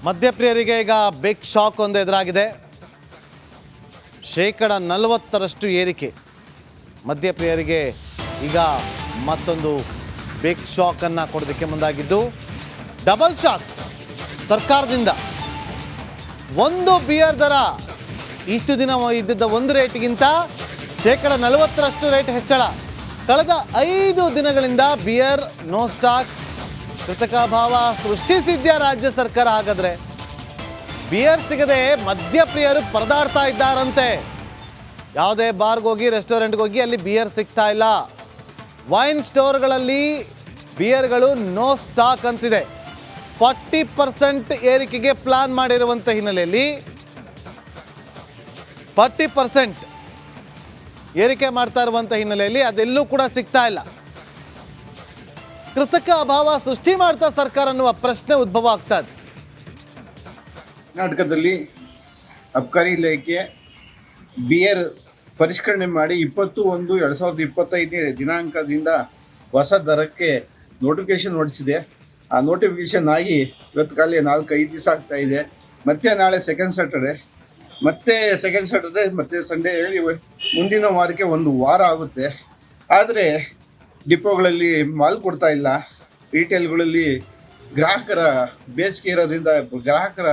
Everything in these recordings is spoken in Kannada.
ಮದ್ಯಪ್ರಿಯರಿಗೆ ಈಗ ಬಿಗ್ ಶಾಕ್ ಒಂದು ಎದುರಾಗಿದೆ. 40% ಏರಿಕೆ. ಮದ್ಯಪ್ರಿಯರಿಗೆ ಈಗ ಮತ್ತೊಂದು ಬಿಗ್ ಶಾಕ್ ಅನ್ನು ಕೊಡೋದಕ್ಕೆ ಮುಂದಾಗಿದ್ದು, ಡಬಲ್ ಶಾಕ್ ಸರ್ಕಾರದಿಂದ. ಒಂದು ಬಿಯರ್ ದರ ಇಷ್ಟು ದಿನ ಇದ್ದಿದ್ದ ಒಂದು ರೇಟ್ಗಿಂತ 40% ರೇಟ್ ಹೆಚ್ಚಳ. ಕಳೆದ 5 ದಿನಗಳಿಂದ ಬಿಯರ್ ನೋ ಸ್ಟಾಕ್, ಕೃತಕ ಅಭಾವ ಸೃಷ್ಟಿಸಿದ್ಯಾ ರಾಜ್ಯ ಸರ್ಕಾರ? ಹಾಗಾದ್ರೆ ಬಿಯರ್ ಸಿಗದೆ ಮದ್ಯಪ್ರಿಯರು ಪರದಾಡ್ತಾ ಇದ್ದಾರಂತೆ. ಯಾವುದೇ ಬಾರ್ಗೆ ಹೋಗಿ, ರೆಸ್ಟೋರೆಂಟ್ಗೆ ಹೋಗಿ ಅಲ್ಲಿ ಬಿಯರ್ ಸಿಗ್ತಾ ಇಲ್ಲ. ವೈನ್ ಸ್ಟೋರ್ಗಳಲ್ಲಿ ಬಿಯರ್ಗಳು ನೋ ಸ್ಟಾಕ್ ಅಂತಿದೆ. 40% ಏರಿಕೆಗೆ ಪ್ಲಾನ್ ಮಾಡಿರುವಂಥ ಹಿನ್ನೆಲೆಯಲ್ಲಿ 40% ಏರಿಕೆ ಮಾಡ್ತಾ ಇರುವಂಥ ಹಿನ್ನೆಲೆಯಲ್ಲಿ ಅದೆಲ್ಲೂ ಕೂಡ ಸಿಗ್ತಾ ಇಲ್ಲ. ಕೃತಕ ಅಭಾವ ಸೃಷ್ಟಿ ಮಾಡ್ತಾ ಸರ್ಕಾರ ಅನ್ನುವ ಪ್ರಶ್ನೆ ಉದ್ಭವ ಆಗ್ತಾ ಇದೆ. ಕರ್ನಾಟಕದಲ್ಲಿ ಅಬ್ಕಾರಿ ಇಲಾಖೆ ಬಿಯರ್ ಪರಿಷ್ಕರಣೆ ಮಾಡಿ 20/1/2025 ದಿನಾಂಕದಿಂದ ಹೊಸ ದರಕ್ಕೆ ನೋಟಿಫಿಕೇಶನ್ ಹೊರಡಿಸಿದೆ. ಆ ನೋಟಿಫಿಕೇಶನ್ ಆಗಿ ಇವತ್ತು ಕಾಲಿ 4-5 ದಿವಸ ಆಗ್ತಾ ಇದೆ. ಮತ್ತೆ ನಾಳೆ ಸೆಕೆಂಡ್ ಸ್ಯಾಟರ್ಡೆ, ಮತ್ತೆ ಸಂಡೇ ಹೇಳಿ ಮುಂದಿನ ವಾರಕ್ಕೆ 1 ವಾರ ಆಗುತ್ತೆ. ಆದರೆ ಡಿಪೋಗಳಲ್ಲಿ ಮಾಲ್ ಕೊಡ್ತಾ ಇಲ್ಲ. ರಿಟೇಲ್ಗಳಲ್ಲಿ ಗ್ರಾಹಕರ ಬೇಸಿಗೆ ಇರೋದ್ರಿಂದ ಗ್ರಾಹಕರ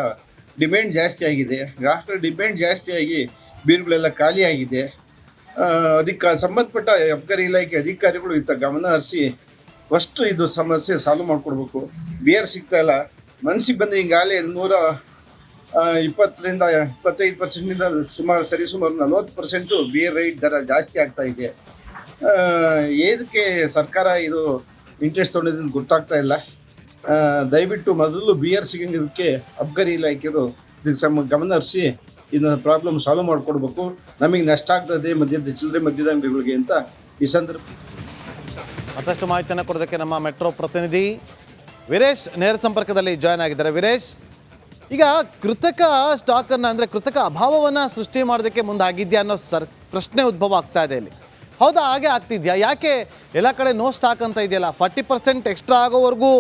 ಡಿಮ್ಯಾಂಡ್ ಜಾಸ್ತಿ ಆಗಿದೆ. ಗ್ರಾಹಕರ ಡಿಮ್ಯಾಂಡ್ ಜಾಸ್ತಿಯಾಗಿ ಬೀರುಗಳೆಲ್ಲ ಖಾಲಿಯಾಗಿದೆ. ಅದಕ್ಕೆ ಸಂಬಂಧಪಟ್ಟ ಅಬ್ಕಾರಿ ಇಲಾಖೆ ಅಧಿಕಾರಿಗಳು ಇತ್ತ ಗಮನ ಹರಿಸಿ ಫಸ್ಟು ಇದು ಸಮಸ್ಯೆ ಸಾಲ್ವ್ ಮಾಡಿಕೊಡ್ಬೇಕು. ಬಿಯರ್ ಸಿಗ್ತಾ ಇಲ್ಲ. ಮನಸ್ಸಿಗೆ ಬಂದು ಈಗಾಗಲೇ 120-25% ಸುಮಾರು 40% ಬಿಯರ್ ರೈಟ್ ದರ ಜಾಸ್ತಿ ಆಗ್ತಾ ಇದೆ. ಏನಕ್ಕೆ ಸರ್ಕಾರ ಇದು ಇಂಟ್ರೆಸ್ಟ್ ತೊಗೊಂಡಿದ್ದು ಗೊತ್ತಾಗ್ತಾ ಇಲ್ಲ. ದಯವಿಟ್ಟು ಮೊದಲು ಬಿಯರ್ ಸಿಗೋದಕ್ಕೆ ಅಬ್ಕಾರಿ ಇಲಾಖೆಯವರು ಇದಕ್ಕೆ ಗಮನ ಹರಿಸಿ ಇದನ್ನ ಪ್ರಾಬ್ಲಮ್ ಸಾಲ್ವ್ ಮಾಡಿಕೊಡ್ಬೇಕು. ನಮಗೆ ನಷ್ಟ ಆಗ್ತದೆ ಚಿಲ್ಲರೆ ಮದ್ಯದ ಅಂಗಡಿಗಳಿಗೆ ಅಂತ ಈ ಸಂದರ್ಭ. ಮತ್ತಷ್ಟು ಮಾಹಿತಿಯನ್ನು ಕೊಡೋದಕ್ಕೆ ನಮ್ಮ ಮೆಟ್ರೋ ಪ್ರತಿನಿಧಿ ವೀರೇಶ್ ನೇರ ಸಂಪರ್ಕದಲ್ಲಿ ಜಾಯ್ನ್ ಆಗಿದ್ದಾರೆ. ವೀರೇಶ್, ಈಗ ಕೃತಕ ಸ್ಟಾಕನ್ನು ಅಂದರೆ ಕೃತಕ ಅಭಾವವನ್ನು ಸೃಷ್ಟಿ ಮಾಡೋದಕ್ಕೆ ಮುಂದಾಗಿದೆಯಾ ಅನ್ನೋ ಪ್ರಶ್ನೆ ಉದ್ಭವ ಆಗ್ತಾ ಇದೆ ಇಲ್ಲಿ. ಹೌದಾ, ಹಾಗೆ ಆಗ್ತಿದ್ಯಾ? ಯಾಕೆ ಎಲ್ಲ ಕಡೆ ನೋ ಸ್ಟಾಕ್ ಅಂತ ಇದೆಯಲ್ಲ? 40% ಎಕ್ಸ್ಟ್ರಾ ಆಗೋವರೆಗೂ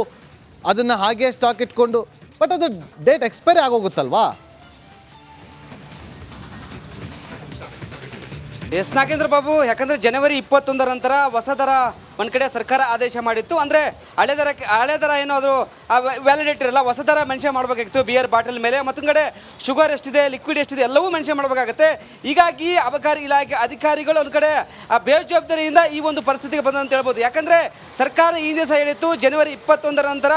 ಅದನ್ನು ಹಾಗೆ ಸ್ಟಾಕ್ ಇಟ್ಕೊಂಡು, ಬಟ್ ಅದು ಡೇಟ್ ಎಕ್ಸ್ಪೈರಿ ಆಗೋಗುತ್ತಲ್ವಾ? ಎಸ್ ನಾಗೇಂದ್ರ ಬಾಬು, ಯಾಕಂದರೆ ಜನವರಿ 21 ನಂತರ ಹೊಸ ದರ ಒಂದು ಕಡೆ ಸರ್ಕಾರ ಆದೇಶ ಮಾಡಿತ್ತು. ಅಂದರೆ ಹಳೆ ದರ ಏನಾದರೂ ವ್ಯಾಲಿಡೇಟ್ ಇರಲ್ಲ, ಹೊಸ ದರ ಮೆನ್ಷನ್ ಮಾಡಬೇಕಾಗಿತ್ತು ಬಿಯರ್ ಬಾಟಲ್ ಮೇಲೆ. ಮತ್ತೊಂದು ಕಡೆ ಶುಗರ್ ಎಷ್ಟಿದೆ, ಲಿಕ್ವಿಡ್ ಎಷ್ಟಿದೆ ಎಲ್ಲವೂ ಮೆನ್ಷನ್ ಮಾಡಬೇಕಾಗುತ್ತೆ. ಹೀಗಾಗಿ ಅಬಕಾರಿ ಇಲಾಖೆ ಅಧಿಕಾರಿಗಳು ಒಂದು ಕಡೆ ಬೇಜವಾಬ್ದಾರಿಯಿಂದ ಈ ಒಂದು ಪರಿಸ್ಥಿತಿಗೆ ಬಂದಂತ ಹೇಳ್ಬೋದು. ಯಾಕಂದರೆ ಸರ್ಕಾರ ಈ ದಿವಸ ಹೇಳಿತ್ತು ಜನವರಿ 21 ನಂತರ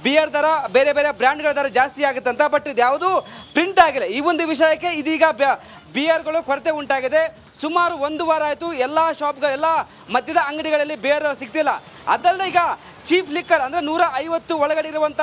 ಬಿಯರ್ ದರ ಬೇರೆ ಬೇರೆ ಬ್ರ್ಯಾಂಡ್ಗಳ ದರ ಜಾಸ್ತಿ ಆಗುತ್ತೆ ಅಂತ. ಬಟ್ ಇದು ಯಾವುದೂ ಪ್ರಿಂಟ್ ಆಗಿಲ್ಲ. ಈ ಒಂದು ವಿಷಯಕ್ಕೆ ಇದೀಗ ಬಿಯರ್ಗಳು ಕೊರತೆ ಉಂಟಾಗಿದೆ. ಸುಮಾರು 1 ವಾರ ಆಯಿತು ಎಲ್ಲ ಶಾಪ್ಗಳೆಲ್ಲ ಮದ್ಯದ ಅಂಗಡಿಗಳಲ್ಲಿ ಬಿಯರ್ ಸಿಗ್ತಿಲ್ಲ. ಅದಲ್ಲದೆ ಈಗ ಚೀಪ್ ಲಿಕ್ಕರ್ ಅಂದರೆ 150 ಒಳಗಡೆ ಇರುವಂಥ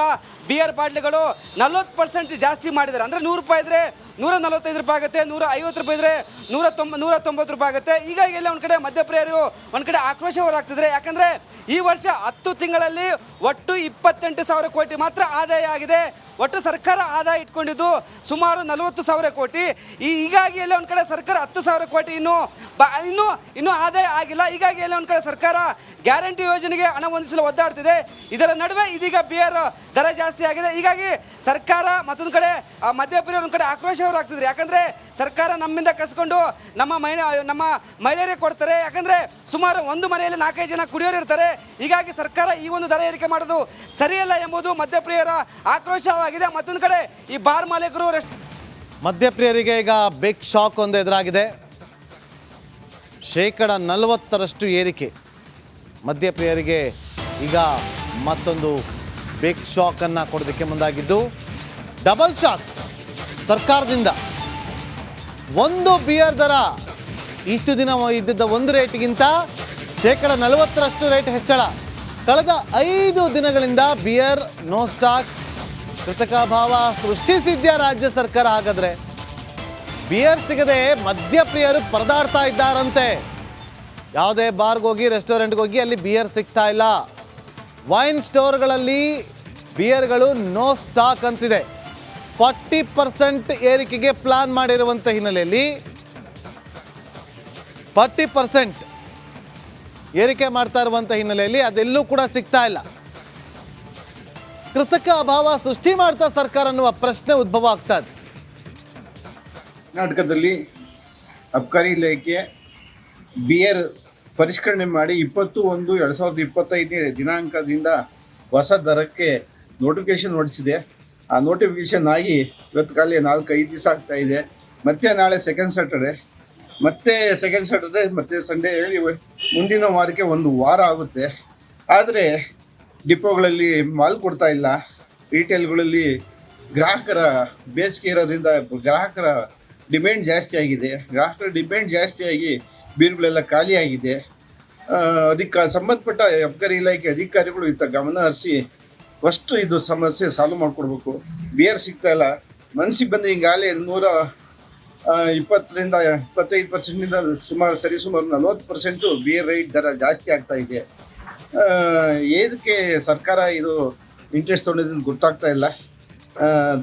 ಬಿಯರ್ ಬಾಟ್ಲಿಗಳು 40% ಜಾಸ್ತಿ ಮಾಡಿದ್ದಾರೆ. ಅಂದರೆ 100 ರೂಪಾಯಿ ಇದ್ದರೆ 145 ರೂಪಾಯಿ ಆಗುತ್ತೆ, 150 ರೂಪಾಯಿ ಇದ್ದರೆ 190 ರೂಪಾಯಿ ಆಗುತ್ತೆ. ಹೀಗಾಗಿ ಎಲ್ಲ ಒಂದು ಕಡೆ ಮದ್ಯಪ್ರಿಯರು ಒಂದು ಕಡೆ ಆಕ್ರೋಶ ಹೊರಾಗ್ತಿದ್ರೆ. ಯಾಕಂದರೆ ಈ ವರ್ಷ 10 ತಿಂಗಳಲ್ಲಿ ಒಟ್ಟು 28,000 ಕೋಟಿ ಮಾತ್ರ ಆದಾಯ ಆಗಿದೆ. ಒಟ್ಟು ಸರ್ಕಾರ ಆದಾಯ ಇಟ್ಕೊಂಡಿದ್ದು ಸುಮಾರು 40,000 ಕೋಟಿ. ಹೀಗಾಗಿ ಎಲ್ಲ ಒಂದು ಕಡೆ ಸರ್ಕಾರ 10,000 ಕೋಟಿ ಇನ್ನೂ ಆದಾಯ ಆಗಿಲ್ಲ. ಹೀಗಾಗಿ ಎಲ್ಲ ಒಂದು ಕಡೆ ಸರ್ಕಾರ ಗ್ಯಾರಂಟಿ ಯೋಜನೆಗೆ ಹಣ ಹೊಂದಿಸಲು ಒದ್ದಾಡ್ತಿದೆ. ಇದರ ನಡುವೆ ಇದೀಗ ಬಿಯರ್ ದರ ಜಾಸ್ತಿ ಆಗಿದೆ. ಹೀಗಾಗಿ ಸರ್ಕಾರ ಮತ್ತೊಂದು ಕಡೆ ಮದ್ಯಪ್ರಿಯರು ಒಂದು ಕಡೆ ಆಕ್ರೋಶವರಾಗ್ತಿದ್ರು. ಯಾಕಂದರೆ ಸರ್ಕಾರ ನಮ್ಮಿಂದ ಕಸ್ಕೊಂಡು ನಮ್ಮ ಮಹಿಳೆಯರಿಗೆ ಕೊಡ್ತಾರೆ. ಯಾಕಂದರೆ ಸುಮಾರು ಒಂದು ಮನೆಯಲ್ಲಿ 4-5 ಜನ ಕುಡಿಯೋರು ಇರ್ತಾರೆ. ಹೀಗಾಗಿ ಸರ್ಕಾರ ಈ ಒಂದು ದರ ಏರಿಕೆ ಮಾಡೋದು ಸರಿಯಲ್ಲ ಎಂಬುದು ಮದ್ಯಪ್ರಿಯರ ಆಕ್ರೋಶವಾಗಿದೆ. ಮತ್ತೊಂದು ಕಡೆ ಈ ಬಾರ್ ಮಾಲೀಕರು ಮದ್ಯಪ್ರಿಯರಿಗೆ ಈಗ ಬಿಗ್ ಶಾಕ್ ಒಂದು ಎದುರಾಗಿದೆ. 40% ಏರಿಕೆ. ಮದ್ಯಪ್ರಿಯರಿಗೆ ಈಗ ಮತ್ತೊಂದು ಬಿಗ್ ಶಾಕ್ ಅನ್ನು ಕೊಡೋದಕ್ಕೆ ಮುಂದಾಗಿದ್ದು, ಡಬಲ್ ಶಾಕ್ ಸರ್ಕಾರದಿಂದ. ಒಂದು ಬಿಯರ್ ದರ ಇಷ್ಟು ದಿನ ಇದ್ದಿದ್ದ ಒಂದು ರೇಟ್ಗಿಂತ 40% ರೇಟ್ ಹೆಚ್ಚಳ. ಕಳೆದ 5 ದಿನಗಳಿಂದ ಬಿಯರ್ ನೋ ಸ್ಟಾಕ್, ಕೃತಕ ಅಭಾವ ಸೃಷ್ಟಿಸಿದ್ಯಾ ರಾಜ್ಯ ಸರ್ಕಾರ? ಹಾಗಾದ್ರೆ ಬಿಯರ್ ಸಿಗದೆ ಮದ್ಯಪ್ರಿಯರು ಪರದಾಡ್ತಾ ಇದ್ದಾರಂತೆ. ಯಾವುದೇ ಬಾರ್ಗೆ ಹೋಗಿ, ರೆಸ್ಟೋರೆಂಟ್ಗೆ ಹೋಗಿ ಅಲ್ಲಿ ಬಿಯರ್ ಸಿಗ್ತಾ ಇಲ್ಲ. ವೈನ್ ಸ್ಟೋರ್ಗಳಲ್ಲಿ ಬಿಯರ್ಗಳು ನೋ ಸ್ಟಾಕ್ ಅಂತಿದೆ. 40% ಏರಿಕೆಗೆ ಪ್ಲಾನ್ ಮಾಡಿರುವಂಥ ಹಿನ್ನೆಲೆಯಲ್ಲಿ 40% ಏರಿಕೆ ಮಾಡ್ತಾ ಇರುವಂಥ ಹಿನ್ನೆಲೆಯಲ್ಲಿ ಅದೆಲ್ಲೂ ಕೂಡ ಸಿಗ್ತಾ ಇಲ್ಲ. ಕೃತಕ ಅಭಾವ ಸೃಷ್ಟಿ ಮಾಡ್ತಾ ಸರ್ಕಾರ ಅನ್ನುವ ಪ್ರಶ್ನೆ ಉದ್ಭವ ಆಗ್ತಾ ಇದೆ. ಕರ್ನಾಟಕದಲ್ಲಿ ಅಬ್ಕಾರಿ ಇಲಾಖೆ ಬಿಯರ್ ಪರಿಷ್ಕರಣೆ ಮಾಡಿ 20/1/2025 ದಿನಾಂಕದಿಂದ ಹೊಸ ದರಕ್ಕೆ ನೋಟಿಫಿಕೇಶನ್ ಹೊರಡಿಸಿದೆ. ಆ ನೋಟಿಫಿಕೇಶನ್ ಆಗಿ ಇವತ್ತು ಕಾಲಿ 4-5 ದಿವಸ ಆಗ್ತಾ ಇದೆ. ಮತ್ತೆ ನಾಳೆ ಸೆಕೆಂಡ್ ಸ್ಯಾಟರ್ಡೆ ಮತ್ತು ಸಂಡೇ ಹೇಳಿ ಮುಂದಿನ ವಾರಕ್ಕೆ 1 ವಾರ ಆಗುತ್ತೆ. ಆದರೆ ಡಿಪೋಗಳಲ್ಲಿ ಮಾಲ್ ಕೊಡ್ತಾ ಇಲ್ಲ. ರಿಟೇಲ್ಗಳಲ್ಲಿ ಗ್ರಾಹಕರ ಬೇಸಿಗೆ ಇರೋದ್ರಿಂದ ಗ್ರಾಹಕರ ಡಿಮ್ಯಾಂಡ್ ಜಾಸ್ತಿ ಆಗಿದೆ. ಗ್ರಾಹಕರ ಡಿಮ್ಯಾಂಡ್ ಜಾಸ್ತಿಯಾಗಿ ಬೀರುಗಳೆಲ್ಲ ಖಾಲಿಯಾಗಿದೆ. ಅದಕ್ಕೆ ಸಂಬಂಧಪಟ್ಟ ಅಬ್ಕಾರಿ ಇಲಾಖೆ ಅಧಿಕಾರಿಗಳು ಇತ್ತ ಗಮನ ಹರಿಸಿ ಫಸ್ಟು ಇದು ಸಮಸ್ಯೆ ಸಾಲ್ವ್ ಮಾಡಿಕೊಡ್ಬೇಕು. ಬಿಯರ್ ಸಿಗ್ತಾ ಇಲ್ಲ. ಮನಸ್ಸಿಗೆ ಬಂದು ಈಗಾಗಲೇ 120-25% ಸುಮಾರು 40% ಬಿಯರ್ ರೈಟ್ ದರ ಜಾಸ್ತಿ ಆಗ್ತಾ ಇದೆ. ಏನಕ್ಕೆ ಸರ್ಕಾರ ಇದು ಇಂಟ್ರೆಸ್ಟ್ ತೊಗೊಂಡಿದ್ದು ಗೊತ್ತಾಗ್ತಾ ಇಲ್ಲ.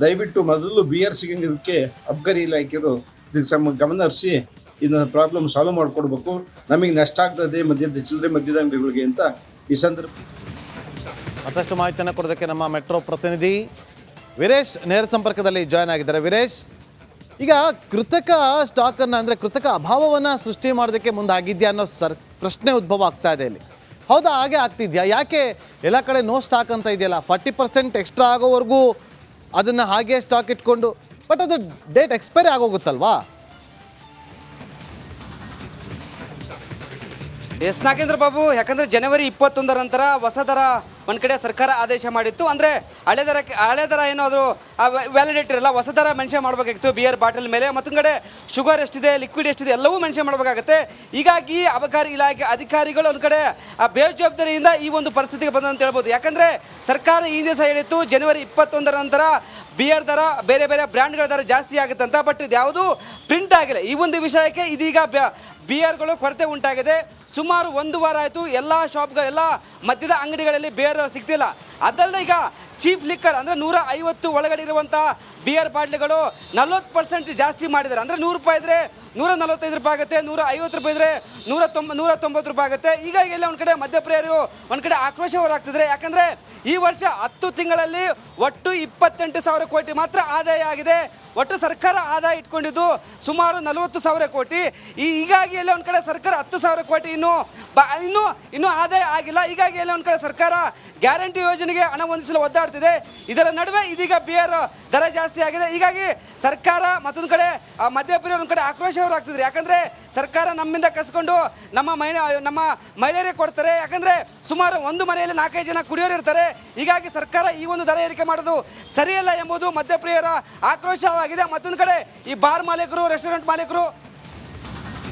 ದಯವಿಟ್ಟು ಮೊದಲು ಬಿಯರ್ ಸಿಗೋದಕ್ಕೆ ಅಬ್ಕಾರಿ ಇಲಾಖೆಯವರು ಇದಕ್ಕೆ ಗಮನ ಹರಿಸಿ ಇದನ್ನ ಪ್ರಾಬ್ಲಮ್ ಸಾಲ್ವ್ ಮಾಡಿಕೊಡ್ಬೇಕು. ನಮಗೆ ನಷ್ಟ ಆಗ್ತದೆ ಚಿಲ್ಲರೆ ಮದ್ಯದ ಅಂಗಡಿಗಳಿಗೆ ಅಂತ ಈ ಸಂದರ್ಭ. ಮತ್ತಷ್ಟು ಮಾಹಿತಿಯನ್ನು ಕೊಡೋದಕ್ಕೆ ನಮ್ಮ ಮೆಟ್ರೋ ಪ್ರತಿನಿಧಿ ವೀರೇಶ್ ನೇರ ಸಂಪರ್ಕದಲ್ಲಿ ಜಾಯ್ನ್ ಆಗಿದ್ದಾರೆ. ವೀರೇಶ್, ಈಗ ಕೃತಕ ಸ್ಟಾಕನ್ನು ಅಂದರೆ ಕೃತಕ ಅಭಾವವನ್ನು ಸೃಷ್ಟಿ ಮಾಡೋದಕ್ಕೆ ಮುಂದಾಗಿದೆಯಾ ಅನ್ನೋ ಪ್ರಶ್ನೆ ಉದ್ಭವ ಆಗ್ತಾ ಇದೆ ಇಲ್ಲಿ. ಹೌದಾ, ಹಾಗೆ ಆಗ್ತಿದ್ಯಾ? ಯಾಕೆ ಎಲ್ಲ ಕಡೆ ನೋ ಸ್ಟಾಕ್ ಅಂತ ಇದೆಯಲ್ಲ, 40% ಎಕ್ಸ್ಟ್ರಾ ಆಗೋವರೆಗೂ ಅದನ್ನು ಹಾಗೆ ಸ್ಟಾಕ್ ಇಟ್ಕೊಂಡು, ಬಟ್ ಅದು ಡೇಟ್ ಎಕ್ಸ್ಪೈರಿ ಆಗೋಗುತ್ತಲ್ವಾ? ಎಸ್ ನಾಗೇಂದ್ರ ಬಾಬು, ಯಾಕಂದರೆ ಜನವರಿ 21 ನಂತರ ಹೊಸ ದರ ಒಂದು ಕಡೆ ಸರ್ಕಾರ ಆದೇಶ ಮಾಡಿತ್ತು. ಅಂದರೆ ಹಳೆ ದರ ಏನಾದರೂ ವ್ಯಾಲಿಡೇಟ್ ಇರಲ್ಲ, ಹೊಸ ದರ ಮೆನ್ಷನ್ ಮಾಡಬೇಕಾಗಿತ್ತು ಬಿಯರ್ ಬಾಟಲ್ ಮೇಲೆ. ಮತ್ತೊಂದು ಕಡೆ ಶುಗರ್ ಎಷ್ಟಿದೆ, ಲಿಕ್ವಿಡ್ ಎಷ್ಟಿದೆ ಎಲ್ಲವೂ ಮೆನ್ಷನ್ ಮಾಡಬೇಕಾಗುತ್ತೆ. ಹೀಗಾಗಿ ಅಬಕಾರಿ ಇಲಾಖೆ ಅಧಿಕಾರಿಗಳು ಒಂದು ಕಡೆ ಬೇಜವಾಬ್ದಾರಿಯಿಂದ ಈ ಒಂದು ಪರಿಸ್ಥಿತಿಗೆ ಬಂದಂತ ಹೇಳ್ಬೋದು. ಯಾಕಂದರೆ ಸರ್ಕಾರ ಈ ದಿವಸ ಹೇಳಿತ್ತು ಜನವರಿ 21 ನಂತರ ಬಿಯರ್ ದರ ಬೇರೆ ಬೇರೆ ಬ್ರ್ಯಾಂಡ್ಗಳ ದರ ಜಾಸ್ತಿ ಆಗುತ್ತೆ ಅಂತ. ಬಟ್ ಇದು ಯಾವುದೂ ಪ್ರಿಂಟ್ ಆಗಿಲ್ಲ. ಈ ಒಂದು ವಿಷಯಕ್ಕೆ ಇದೀಗ ಬಿಯರ್ಗಳು ಕೊರತೆ ಉಂಟಾಗಿದೆ. ಸುಮಾರು 1 ವಾರ ಆಯಿತು, ಎಲ್ಲ ಶಾಪ್ಗಳೆಲ್ಲ ಮದ್ಯದ ಅಂಗಡಿಗಳಲ್ಲಿ ಬಿಯರ್ ಸಿಗ್ತಿಲ್ಲ. ಅದಲ್ಲದೆ ಈಗ ಚೀಪ್ ಲಿಕ್ಕರ್ ಅಂದರೆ 150 ಒಳಗಡೆ ಇರುವಂಥ ಬಿಯರ್ ಬಾಟ್ಲಿಗಳು 40% ಜಾಸ್ತಿ ಮಾಡಿದ್ದಾರೆ. ಅಂದರೆ 100 ರೂಪಾಯಿ ಇದ್ದರೆ 145 ರೂಪಾಯಿ ಆಗುತ್ತೆ, 150 ರೂಪಾಯಿ ಇದ್ದರೆ 190 ರೂಪಾಯಿ ಆಗುತ್ತೆ. ಹೀಗಾಗಿ ಎಲ್ಲ ಒಂದು ಕಡೆ ಮದ್ಯಪ್ರಿಯರು ಒಂದು ಕಡೆ ಆಕ್ರೋಶ ಹೊರಾಗ್ತಿದ್ರೆ. ಯಾಕಂದರೆ ಈ ವರ್ಷ 10 ತಿಂಗಳಲ್ಲಿ ಒಟ್ಟು 28,000 ಕೋಟಿ ಮಾತ್ರ ಆದಾಯ ಆಗಿದೆ. ಒಟ್ಟು ಸರ್ಕಾರ ಆದಾಯ ಇಟ್ಕೊಂಡಿದ್ದು ಸುಮಾರು 40,000 ಕೋಟಿ. ಹೀಗಾಗಿ ಎಲ್ಲ ಒಂದು ಕಡೆ ಸರ್ಕಾರ 10,000 ಕೋಟಿ ಇನ್ನೂ ಆದಾಯ ಆಗಿಲ್ಲ. ಹೀಗಾಗಿ ಎಲ್ಲ ಒಂದು ಕಡೆ ಸರ್ಕಾರ ಗ್ಯಾರಂಟಿ ಯೋಜನೆಗೆ ಹಣ ಹೊಂದಿಸಲು ಒದ್ದಾಡ್ತಿದೆ. ಇದರ ನಡುವೆ ಇದೀಗ ಬಿಯರ್ ದರ ಜಾಸ್ತಿ ಆಗಿದೆ. ಹೀಗಾಗಿ ಸರ್ಕಾರ ಮತ್ತೊಂದು ಕಡೆ ಮದ್ಯಪ್ರಿಯರು ಒಂದು ಕಡೆ ಆಕ್ರೋಶವರಾಗ್ತಿದ್ರು. ಯಾಕಂದರೆ ಸರ್ಕಾರ ನಮ್ಮಿಂದ ಕಸ್ಕೊಂಡು ನಮ್ಮ ಮಹಿಳೆಯರಿಗೆ ಕೊಡ್ತಾರೆ. ಯಾಕಂದರೆ ಸುಮಾರು ಒಂದು ಮನೆಯಲ್ಲಿ 4-5 ಜನ ಕುಡಿಯೋರು ಇರ್ತಾರೆ. ಹೀಗಾಗಿ ಸರ್ಕಾರ ಈ ಒಂದು ದರ ಏರಿಕೆ ಮಾಡೋದು ಸರಿಯಲ್ಲ ಎಂಬುದು ಮದ್ಯಪ್ರಿಯರ ಆಕ್ರೋಶವಾಗಿದೆ. ಮತ್ತೊಂದು ಕಡೆ ಈ ಬಾರ್ ಮಾಲೀಕರು, ರೆಸ್ಟೋರೆಂಟ್ ಮಾಲೀಕರು